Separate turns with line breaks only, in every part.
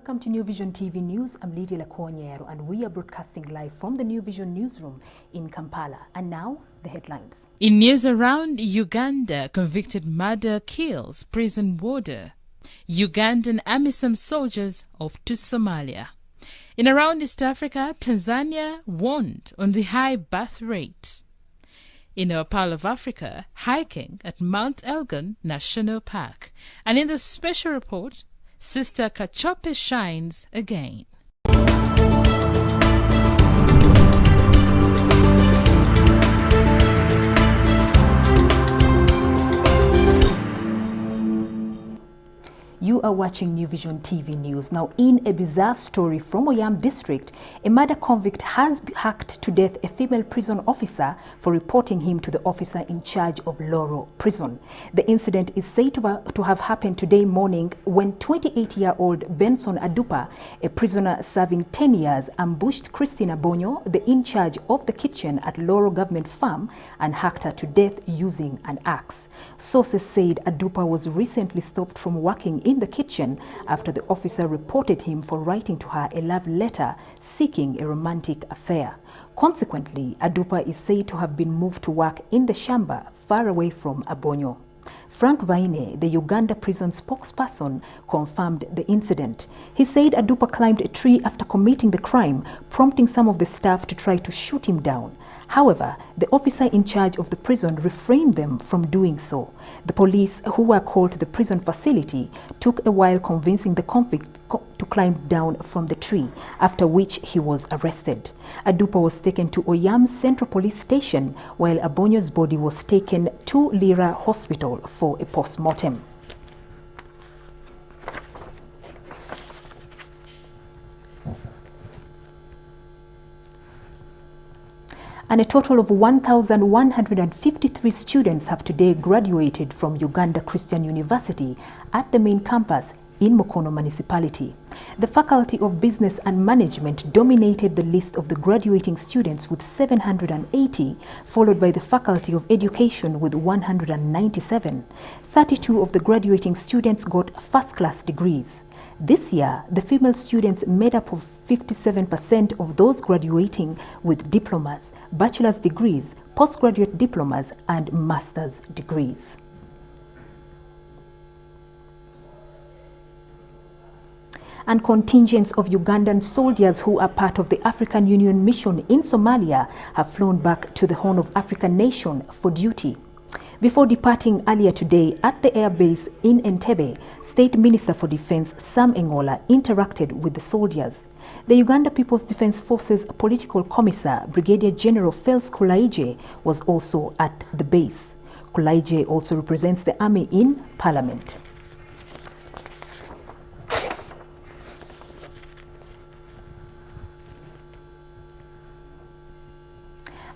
Welcome to New Vision TV News. I'm Lydia Lakonyero and we are broadcasting live from the New Vision newsroom in Kampala. And now, the headlines.
In news around Uganda, convicted murder kills prison warder. Ugandan AMISOM soldiers off to Somalia. In around East Africa, Tanzania warned on the high birth rate. In our Pearl of Africa, hiking at Mount Elgon National Park. And in the special report, Sister Kachope shines again.
You are watching New Vision TV News. Now, in a bizarre story from Oyam district, a murder convict has hacked to death a female prison officer for reporting him to the officer in charge of Loro prison. The incident is said to have happened today morning when 28-year-old Benson Adupa, a prisoner serving 10 years, ambushed Christina Bonyo, the in charge of the kitchen at Loro Government Farm, and hacked her to death using an axe. Sources said Adupa was recently stopped from working in the kitchen after the officer reported him for writing to her a love letter seeking a romantic affair. Consequently, Adupa is said to have been moved to work in the shamba far away from Abonyo. Frank Baine, the Uganda prison spokesperson, confirmed the incident. He said Adupa climbed a tree after committing the crime, prompting some of the staff to try to shoot him down. However, the officer in charge of the prison refrained them from doing so. The police, who were called to the prison facility, took a while convincing the convict to climb down from the tree, after which he was arrested. Adupa was taken to Oyam Central Police Station, while Abonyo's body was taken to Lira Hospital for a post-mortem. And a total of 1,153 students have today graduated from Uganda Christian University at the main campus in Mukono Municipality. The Faculty of Business and Management dominated the list of the graduating students with 780, followed by the Faculty of Education with 197. 32 of the graduating students got first-class degrees. This year, the female students made up of 57% of those graduating with diplomas, bachelor's degrees, postgraduate diplomas, and master's degrees. And contingents of Ugandan soldiers who are part of the African Union mission in Somalia have flown back to the Horn of Africa nation for duty. Before departing earlier today at the air base in Entebbe, State Minister for Defense Sam Engola interacted with the soldiers. The Uganda People's Defense Forces Political Commissar, Brigadier General Fels Kulaije, was also at the base. Kulaije also represents the army in Parliament.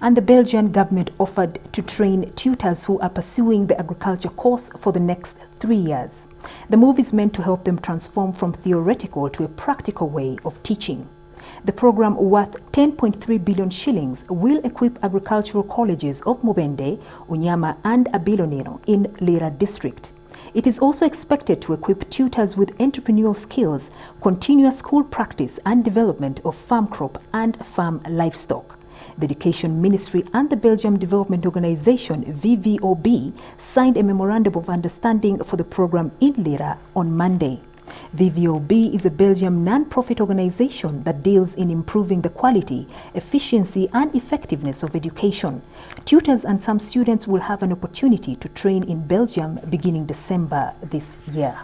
And the Belgian government offered to train tutors who are pursuing the agriculture course for the next 3 years. The move is meant to help them transform from theoretical to a practical way of teaching. The program, worth 10.3 billion shillings, will equip agricultural colleges of Mubende, Unyama and Abilonero in Lira district. It is also expected to equip tutors with entrepreneurial skills, continuous school practice and development of farm crop and farm livestock. The Education Ministry and the Belgium Development Organization, VVOB, signed a memorandum of understanding for the program in Lira on Monday. VVOB is a Belgium non-profit organization that deals in improving the quality, efficiency and effectiveness of education. Tutors and some students will have an opportunity to train in Belgium beginning December this year.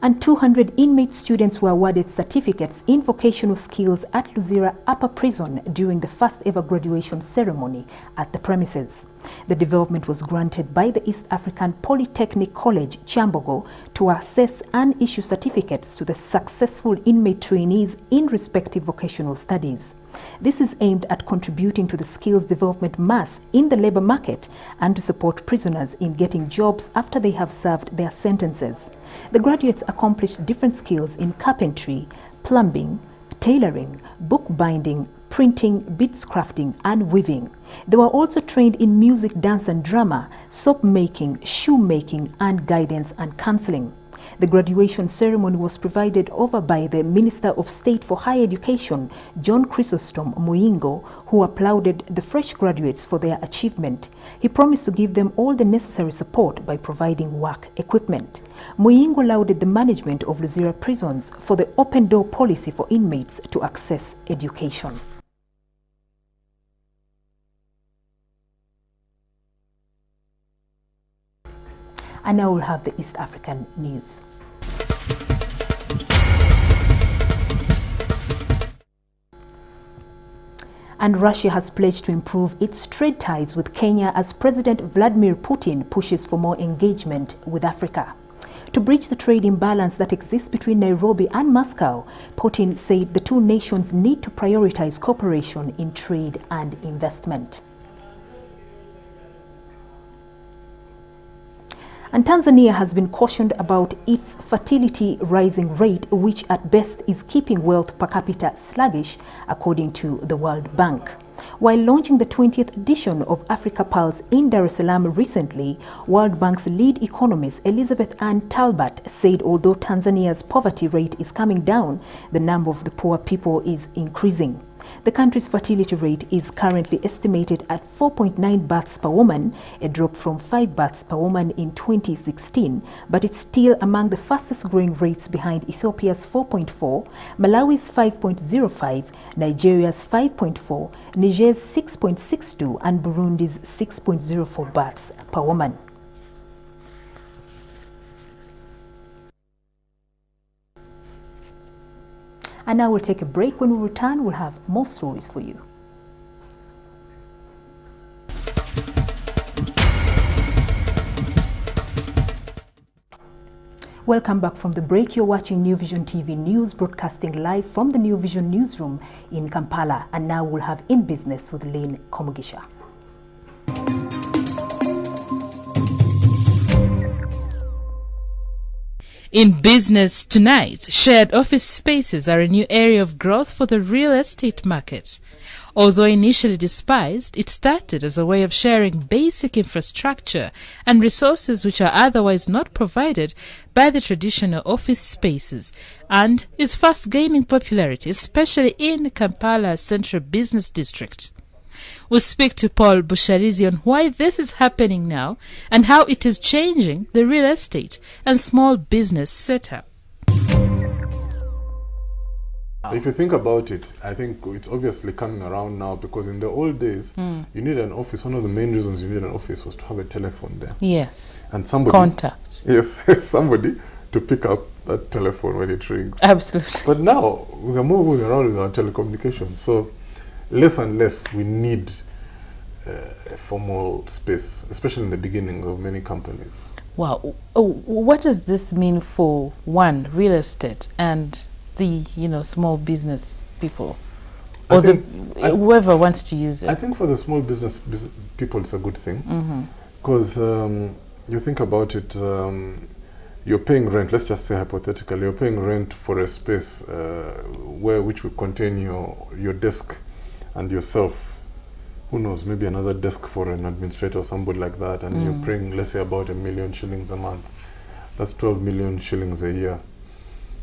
And 200 inmate students were awarded certificates in vocational skills at LUZIRA Upper Prison during the first ever graduation ceremony at the premises. The development was granted by the East African Polytechnic College, Chambogo, to assess and issue certificates to the successful inmate trainees in respective vocational studies. This is aimed at contributing to the skills development mass in the labor market and to support prisoners in getting jobs after they have served their sentences. The graduates accomplished different skills in carpentry, plumbing, tailoring, bookbinding, printing, beads crafting, and weaving. They were also trained in music, dance and drama, soap making, shoe making, and guidance and counseling. The graduation ceremony was presided over by the Minister of State for Higher Education, John Chrysostom Muyingo, who applauded the fresh graduates for their achievement. He promised to give them all the necessary support by providing work equipment. Muyingo lauded the management of LUZIRA prisons for the open door policy for inmates to access education. And now we'll have the East African news. And Russia has pledged to improve its trade ties with Kenya as President Vladimir Putin pushes for more engagement with Africa. To bridge the trade imbalance that exists between Nairobi and Moscow, Putin said the two nations need to prioritize cooperation in trade and investment. And Tanzania has been cautioned about its fertility rising rate, which at best is keeping wealth per capita sluggish, according to the World Bank. While launching the 20th edition of Africa Pulse in Dar es Salaam recently, World Bank's lead economist Elizabeth Ann Talbot said although Tanzania's poverty rate is coming down, the number of the poor people is increasing. The country's fertility rate is currently estimated at 4.9 births per woman, a drop from 5 births per woman in 2016, but it's still among the fastest growing rates behind Ethiopia's 4.4, Malawi's 5.05, Nigeria's 5.4, Niger's 6.62, and Burundi's 6.04 births per woman. And now we'll take a break. When we return, we'll have more stories for you. Welcome back from the break. You're watching New Vision TV News, broadcasting live from the New Vision newsroom in Kampala. And now we'll have In Business with Lynn Komugisha.
In business tonight, shared office spaces are a new area of growth for the real estate market. Although initially despised, it started as a way of sharing basic infrastructure and resources which are otherwise not provided by the traditional office spaces, and is fast gaining popularity, especially in Kampala's central business district. We'll speak to Paul Busharizi on why this is happening now and how it is changing the real estate and small business setup.
If you think about it, I think it's obviously coming around now, because in the old days, you need an office. One of the main reasons you need an office was to have a telephone there.
Yes.
And somebody.
Contact.
Yes, somebody to pick up that telephone when it rings.
Absolutely.
But now, we are moving around with our telecommunications. So, less and less we need a formal space, especially in the beginning of many companies.
Wow. Oh, what does this mean for, one, real estate and the, small business people, or whoever wants to use it?
I think for the small business people it's a good thing, because you think about it, you're paying rent. Let's just say hypothetically, you're paying rent for a space which will contain your desk and yourself. Who knows, maybe another desk for an administrator or somebody like that, and you're paying, let's say, about $1 million shillings a month. That's 12 million shillings a year.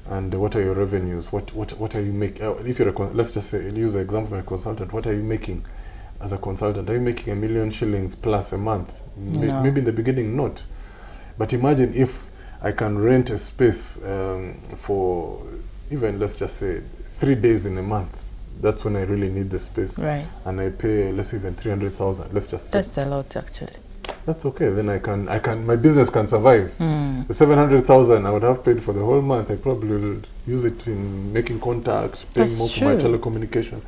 And what are your revenues? What are you making? If you're let's just say, use the example of a consultant. What are you making as a consultant? Are you making $1 million shillings plus a month?
No.
Maybe in the beginning not. But imagine if I can rent a space for even, let's just say, 3 days in a month. That's when I really need the space.
Right. And
I pay, let's say, even 300,000. Let's just say.
That's a lot, actually.
That's okay. Then my business can survive. The 700,000 I would have paid for the whole month, I probably will use it in making contacts, paying
That's
more
true.
for my telecommunication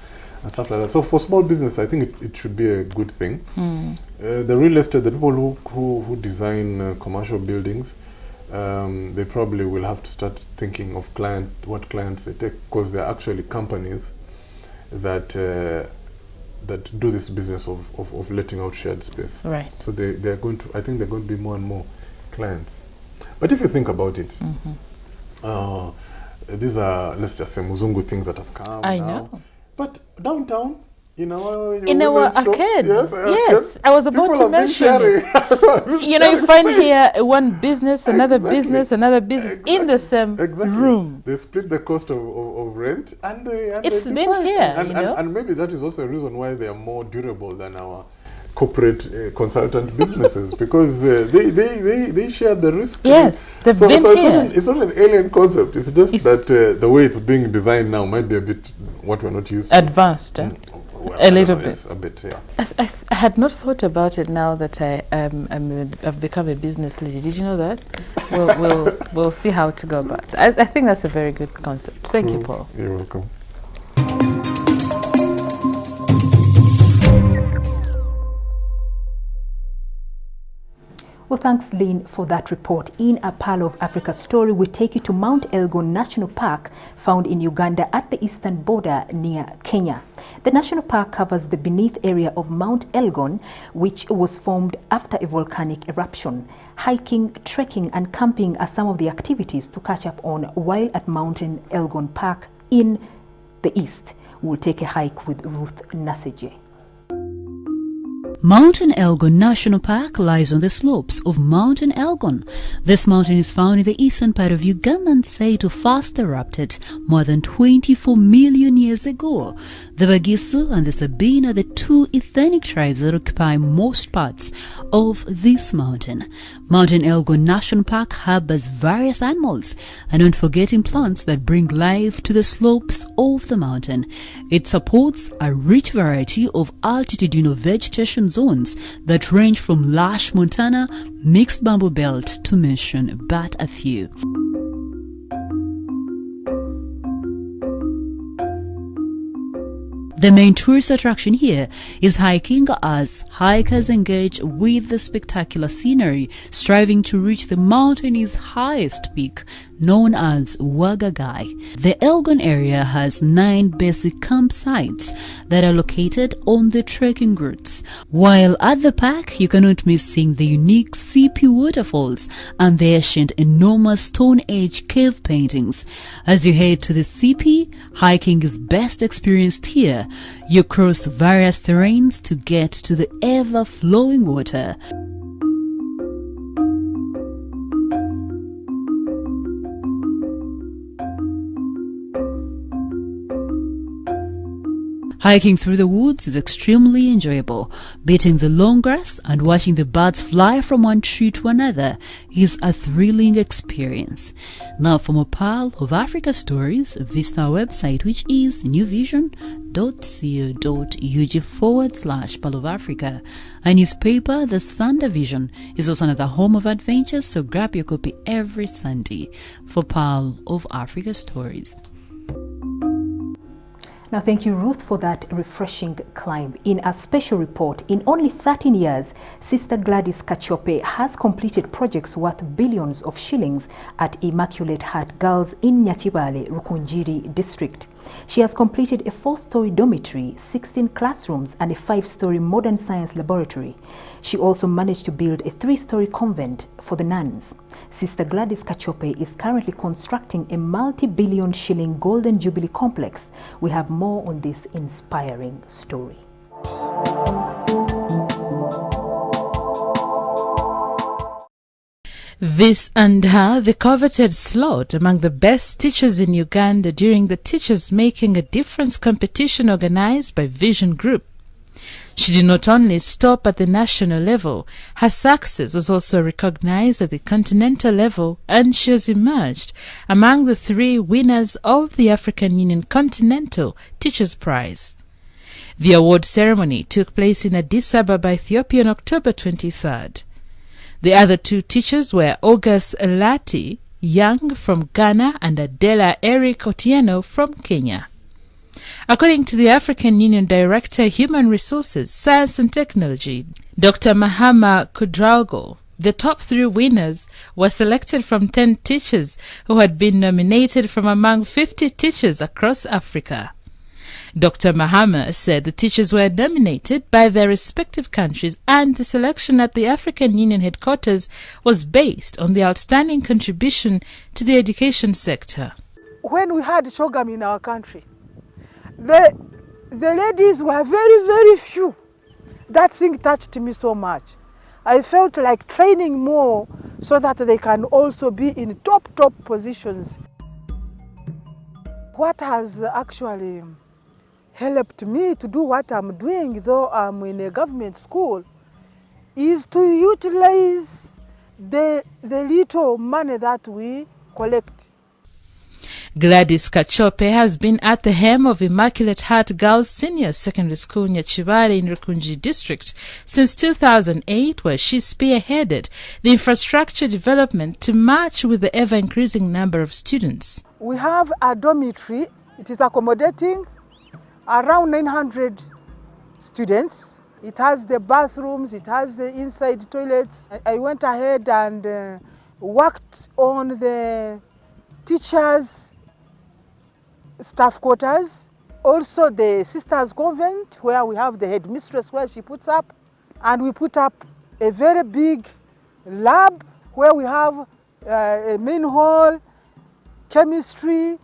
and stuff like that. So for small business, I think it should be a good thing. The real estate, the people who design commercial buildings, they probably will have to start thinking of what clients they take, because they're actually companies that do this business of letting out shared space.
Right.
So they're going to, I think they're going to be more and more clients. But if you think about it, these are, let's just say, Muzungu things that have come
I
now.
know.
But downtown, in our
arcades,
yes,
I was about to mention it. You find here one business, another business, another business in the same room.
They split the cost of rent, and
it's been here,
and maybe that is also a reason why they are more durable than our corporate consultant businesses, because they share the risk.
Yes, they've been here.
It's not an alien concept. It's just that the way it's being designed now might be a bit what we're not used to.
Advanced. A little bit.
Yes, a bit, yeah.
I had not thought about it now that I've become a business lady. Did you know that? We'll see how to go about it. I think that's a very good concept. Thank you, Paul.
You're welcome.
Well, thanks, Lynn, for that report. In a Pearl of Africa story, we take you to Mount Elgon National Park, found in Uganda at the eastern border near Kenya. The national park covers the beneath area of Mount Elgon, which was formed after a volcanic eruption. Hiking, trekking, and camping are some of the activities to catch up on while at Mountain Elgon Park in the east. We'll take a hike with Ruth Naseje.
Mountain Elgon National Park lies on the slopes of Mountain Elgon. This mountain is found in the eastern part of Uganda and said to first erupted more than 24 million years ago. The Bagisu and the Sabine are the two ethnic tribes that occupy most parts of this mountain. Mountain Elgon National Park harbors various animals and not forgetting plants that bring life to the slopes of the mountain. It supports a rich variety of altitudinal vegetation zones that range from lush montana, mixed bamboo belt to mention but a few. The main tourist attraction here is hiking, as hikers engage with the spectacular scenery, striving to reach the mountain's highest peak, known as Wagagai. The Elgon area has 9 basic campsites that are located on the trekking routes. While at the park, you cannot miss seeing the unique CP waterfalls and the ancient enormous Stone Age cave paintings. As you head to the CP, hiking is best experienced here. You cross various terrains to get to the ever-flowing water. Hiking through the woods is extremely enjoyable. Beating the long grass and watching the birds fly from one tree to another is a thrilling experience. Now, for more Pearl of Africa stories, visit our website, which is newvision.co.ug/Pearl of Africa. A newspaper, the Sunday Vision, is also another home of adventures, so grab your copy every Sunday for Pearl of Africa stories.
Now, thank you, Ruth, for that refreshing climb. In a special report, in only 13 years, Sister Gladys Kachope has completed projects worth billions of shillings at Immaculate Heart Girls in Nyachibale, Rukunjiri district. She has completed a 4-story dormitory, 16 classrooms, and a 5-story modern science laboratory. She also managed to build a 3-story convent for the nuns. Sister Gladys Kachope is currently constructing a multi-billion shilling Golden Jubilee complex. We have more on this inspiring story.
This earned her the coveted slot among the best teachers in Uganda during the Teachers Making a Difference competition organized by Vision Group. She did not only stop at the national level, her success was also recognized at the continental level, and she has emerged among the 3 winners of the African Union Continental Teachers Prize. The award ceremony took place in Addis Ababa, Ethiopia on October 23rd. The other 2 teachers were August Elati Young from Ghana and Adela Eric Otieno from Kenya. According to the African Union Director, Human Resources, Science and Technology, Dr. Mahama Kudrago, the top 3 winners were selected from 10 teachers who had been nominated from among 50 teachers across Africa. Dr. Mahama said the teachers were nominated by their respective countries, and the selection at the African Union headquarters was based on the outstanding contribution to the education sector.
When we had Shogam in our country, the The ladies were very, very few. That thing touched me so much. I felt like training more so that they can also be in top positions. What has actually helped me to do what I'm doing, though I'm in a government school, is to utilize the little money that we collect.
Gladys Kachope has been at the helm of Immaculate Heart Girls Senior Secondary School Nyachibale in Rukunji District since 2008, where she spearheaded the infrastructure development to match with the ever-increasing number of students.
We have a dormitory. It is accommodating around 900 students. It has the bathrooms, it has the inside toilets. I went ahead and worked on the teachers' staff quarters, also the sisters' convent where we have the headmistress where she puts up, and we put up a very big lab where we have a main hall, chemistry,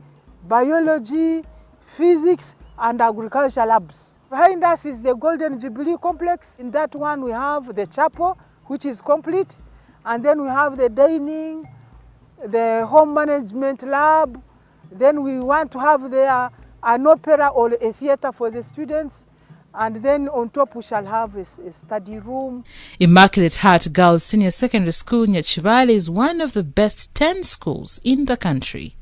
biology, physics and agriculture labs. Behind us is the Golden Jubilee Complex. In that one we have the chapel, which is complete, and then we have the dining, the home management lab. Then we want to have there an opera or a theater for the students, and then on top we shall have a study room.
Immaculate Heart Girls Senior Secondary School Nyachibale is one of the best 10 schools in the country.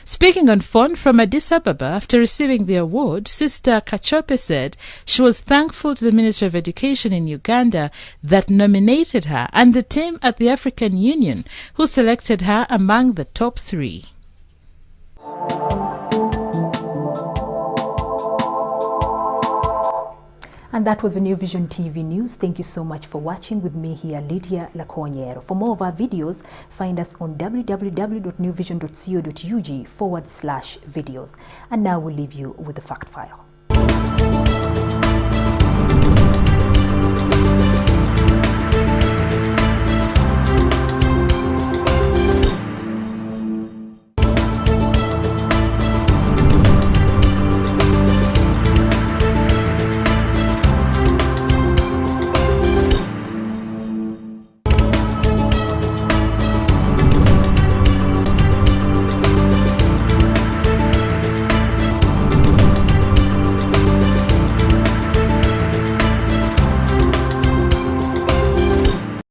Speaking on phone from Addis Ababa after receiving the award, Sister Kachope said she was thankful to the Ministry of Education in Uganda that nominated her and the team at the African Union who selected her among the top 3.
And that was the New Vision TV News. Thank you so much for watching with me here, Lydia Lakonyero. For more of our videos, find us on www.newvision.co.ug/videos. And now we'll leave you with the fact file.